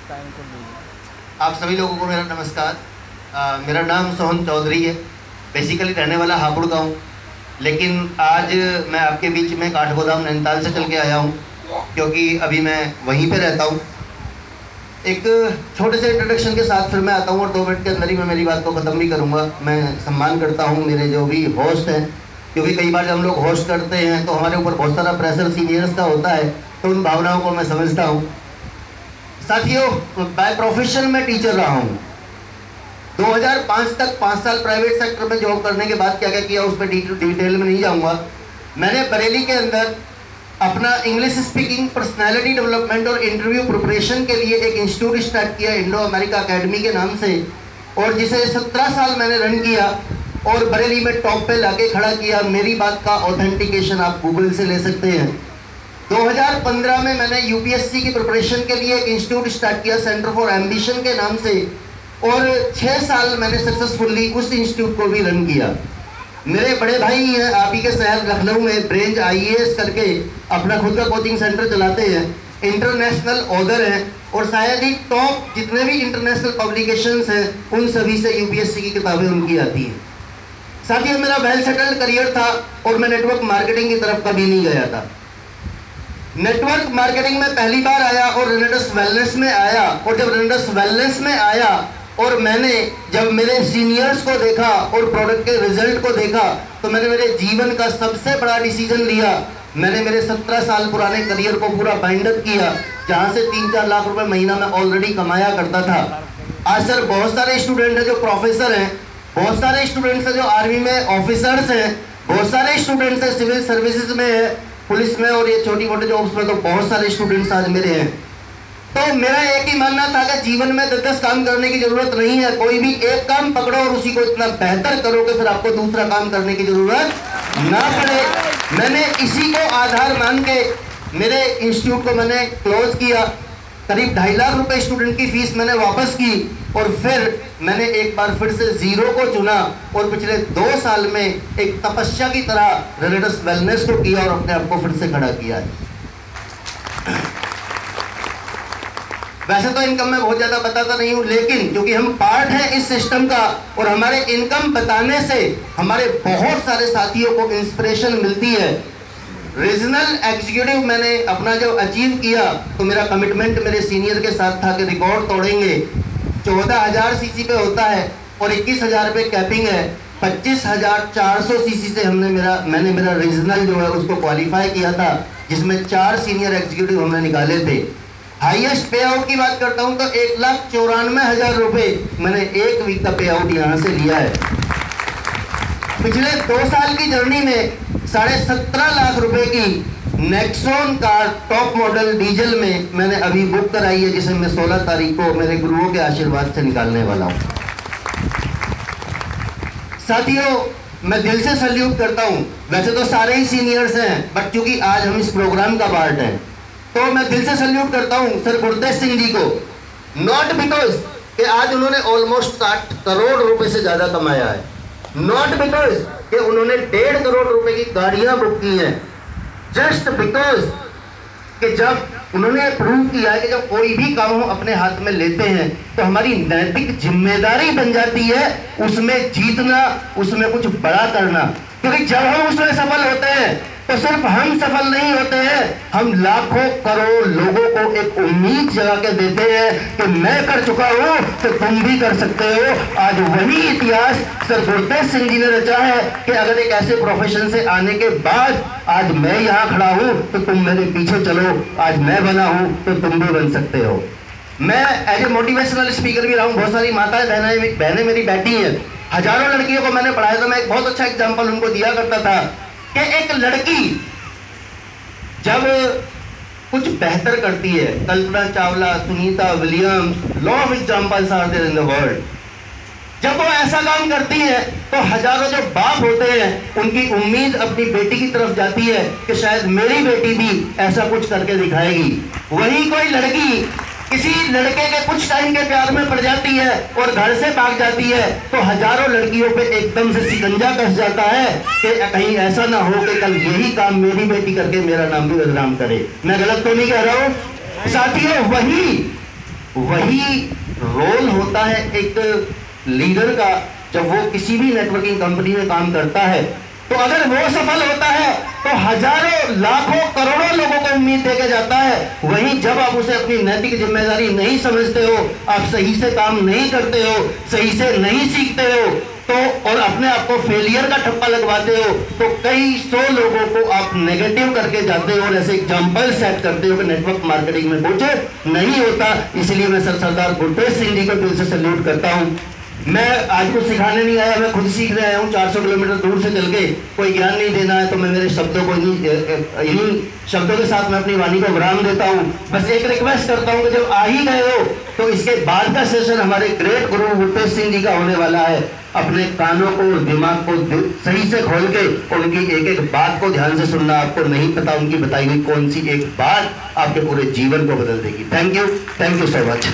आप सभी लोगों को मेरा नमस्कार। मेरा नाम सोहन चौधरी है। बेसिकली रहने वाला हापुड़ का हूँ, लेकिन आज मैं आपके बीच में काठगोदाम नैनीताल से चल के आया हूँ, क्योंकि अभी मैं वहीं पे रहता हूँ। एक छोटे से इंट्रोडक्शन के साथ फिर मैं आता हूँ और 2 मिनट के अंदर ही मैं मेरी बात को ख़त्म भी करूँगा। मैं सम्मान करता हूँ मेरे जो भी होस्ट हैं, क्योंकि कई बार जब हम लोग होस्ट करते हैं तो हमारे ऊपर बहुत सारा प्रेशर सीनियर्स का होता है, तो उन भावनाओं को मैं समझता हूँ। साथियों, बाय प्रोफेशन में टीचर रहा हूँ। 2005 तक 5 साल प्राइवेट सेक्टर में जॉब करने के बाद क्या क्या किया उस पर डिटेल में नहीं जाऊँगा। मैंने बरेली के अंदर अपना इंग्लिश स्पीकिंग, पर्सनैलिटी डेवलपमेंट और इंटरव्यू प्रिपरेशन के लिए एक इंस्टीट्यूट स्टार्ट किया, इंडो अमेरिका अकेडमी के नाम से, और जिसे 17 साल मैंने रन किया और बरेली में टॉप पे लाके खड़ा किया। मेरी बात का ऑथेंटिकेशन आप गूगल से ले सकते हैं। 2015 में मैंने यूपीएससी की प्रिपरेशन के लिए एक इंस्टीट्यूट स्टार्ट किया, सेंटर फॉर एम्बिशन के नाम से, और 6 साल मैंने सक्सेसफुली उस इंस्टीट्यूट को भी रन किया। मेरे बड़े भाई हैं आप ही के शहर लखनऊ में, ब्रेंच आईएएस करके अपना खुद का कोचिंग सेंटर चलाते हैं, इंटरनेशनल ऑथर हैं, और शायद ही टॉप जितने भी इंटरनेशनल पब्लिकेशंस हैं उन सभी से यूपीएससी की किताबें उनकी आती हैं। साथियों, मेरा वेल सेटल्ड करियर था और मैं नेटवर्क मार्केटिंग की तरफ कभी नहीं गया था। नेटवर्क मार्केटिंग में पहली बार आया और रेनेडस वेलनेस में आया, और जब रेनेडस वेलनेस में आया और मैंने जब मेरे सीनियर्स को देखा और प्रोडक्ट के रिजल्ट को देखा, तो मैंने मेरे जीवन का सबसे बड़ा डिसीजन लिया। मैंने मेरे 17 साल पुराने करियर को पूरा बाइंड अप किया, जहां से 3-4 लाख रुपए महीना में ऑलरेडी कमाया करता था। आज सर बहुत सारे स्टूडेंट हैं जो प्रोफेसर हैं, बहुत सारे स्टूडेंट्स हैं जो आर्मी में ऑफिसर्स हैं, बहुत सारे स्टूडेंट्स हैं सिविल सर्विसेज में है, पुलिस में, और ये छोटी मोटी जॉब्स में तो बहुत सारे स्टूडेंट्स आज मेरे हैं। तो मेरा एक ही मानना था कि जीवन में 10-10 काम करने की जरूरत नहीं है, कोई भी एक काम पकड़ो और उसी को इतना बेहतर करो कि फिर आपको दूसरा काम करने की जरूरत ना पड़े। मैंने इसी को आधार मान के मेरे इंस्टीट्यूट को मैंने क्लोज किया। करीब 2.5 लाख रुपए स्टूडेंट की फीस मैंने वापस की, और फिर मैंने एक बार फिर से जीरो को चुना और पिछले 2 साल में एक तपस्या की तरह रेनेडस वेलनेस को किया और अपने आप को फिर से खड़ा किया है। वैसे तो इनकम मैं बहुत ज्यादा बताता नहीं हूं, लेकिन क्योंकि हम पार्ट हैं इस सिस्टम का और हमारे इनकम बताने से हमारे बहुत सारे साथियों को इंस्पिरेशन मिलती है। रीजनल एग्जीक्यूटिव मैंने अपना जो अचीव किया, तो मेरा कमिटमेंट मेरे सीनियर के साथ था कि रिकॉर्ड तोड़ेंगे। 14,000 सीसी पे होता है और 21,000 पे कैपिंग है। 25,400 सीसी से मैंने मेरा रीजनल जो है उसको क्वालिफाई किया था, जिसमें 4 सीनियर एग्जीक्यूटिव हमने निकाले थे। हाईएस्ट पे आउट की बात करता हूं तो 1,94,000 रुपए मैंने एक वीक का पे आउट यहां से लिया है। पिछले 2 साल की जर्नी में 17.5 लाख रुपए की Nexon car top model diesel में मैंने अभी बुक कराई है, जिसे मैं 16 तारीख को मेरे गुरुओं के आशीर्वाद से निकालने वाला हूं। साथियों, मैं दिल से सल्यूट करता हूं। वैसे तो सारे ही सीनियर्स हैं, बट क्योंकि आज हम इस प्रोग्राम का पार्ट हैं, तो मैं दिल से सल्यूट करता हूं सर गुरतेज सिंह जी को। नॉट बिकॉज कि आज उन्होंने ऑलमोस्ट 60 करोड़ रुपए से ज्यादा कमाया है, नॉट बिकॉज कि उन्होंने 1.5 करोड़ रुपए की गाड़ियां बुक की हैं, जस्ट बिकॉज कि जब उन्होंने प्रूव किया कि जब कोई भी काम हम अपने हाथ में लेते हैं तो हमारी नैतिक जिम्मेदारी बन जाती है उसमें जीतना, उसमें कुछ बड़ा करना। क्योंकि जब हम उसमें सफल होते हैं तो सिर्फ हम सफल नहीं होते हैं, हम लाखों करोड़ लोगों को एक उम्मीद जगा के देते हैं कि मैं कर चुका हूं तो तुम भी कर सकते हो। आज वही इतिहास सर गुरतेज सिंह जी ने रचा है कि अगर एक ऐसे प्रोफेशन से आने के बाद आज मैं यहाँ खड़ा हूं तो तुम मेरे पीछे चलो, आज मैं बना हूं तो तुम भी बन सकते हो। मैं एज ए मोटिवेशनल स्पीकर भी रहा हूं। बहुत सारी माताएं बहनें मेरी बैठी हैं, हजारों लड़कियों को मैंने पढ़ाया। तो मैं एक बहुत अच्छा एग्जाम्पल उनको दिया करता था कि एक लड़की जब कुछ बेहतर करती है, Kalpana Chawla, Sunita Williams, lot of examples are there in the world, जब वो ऐसा काम करती है तो हजारों जो बाप होते हैं उनकी उम्मीद अपनी बेटी की तरफ जाती है कि शायद मेरी बेटी भी ऐसा कुछ करके दिखाएगी। वही कोई लड़की किसी लड़के के कुछ टाइम के प्यार में पड़ जाती है और घर से भाग जाती है तो हजारों लड़कियों पे एकदम से शिकंजा कस जाता है कि कहीं ऐसा ना हो कि कल यही काम मेरी बेटी करके मेरा नाम भी बदनाम करे। मैं गलत तो नहीं कह रहा हूं साथियों? वही वही रोल होता है एक लीडर का जब वो किसी भी नेटवर्किंग कंपनी में काम करता है। तो अगर वो सफल होता है तो हजारों लाखों करोड़ों लोगं को उम्मीद देके जाता है। वहीं जब आप उसे अपनी नैतिक जिम्मेदारी नहीं समझते हो, आप सही से काम नहीं करते हो, सही से नहीं सीखते हो, तो और अपने आप को फेलियर का ठप्पा लगवाते हो, तो कई सौ लोगों को आप नेगेटिव करके जाते हो और ऐसे एग्जाम्पल सेट करते हो कि नेटवर्क मार्केटिंग में कुछ नहीं होता। इसलिए मैं सरदार गुरतेज सिंह जी को दिल से सैल्यूट करता हूं। मैं आज कुछ सिखाने नहीं आया, मैं खुद सीखने आया हूँ। 400 किलोमीटर दूर से चल के कोई ज्ञान नहीं देना है, तो मैं मेरे शब्दों को इन्हीं शब्दों के साथ मैं अपनी वाणी को विराम देता हूँ। बस एक रिक्वेस्ट करता हूँ कि जब आ ही गए हो तो इसके बाद का सेशन हमारे ग्रेट गुरु गुरतेज सिंह जी का होने वाला है। अपने कानों को दिमाग को सही से खोल के उनकी एक एक बात को ध्यान से सुनना। आपको नहीं पता उनकी बताई हुई कौन सी एक बात आपके पूरे जीवन को बदल देगी। Thank you so much.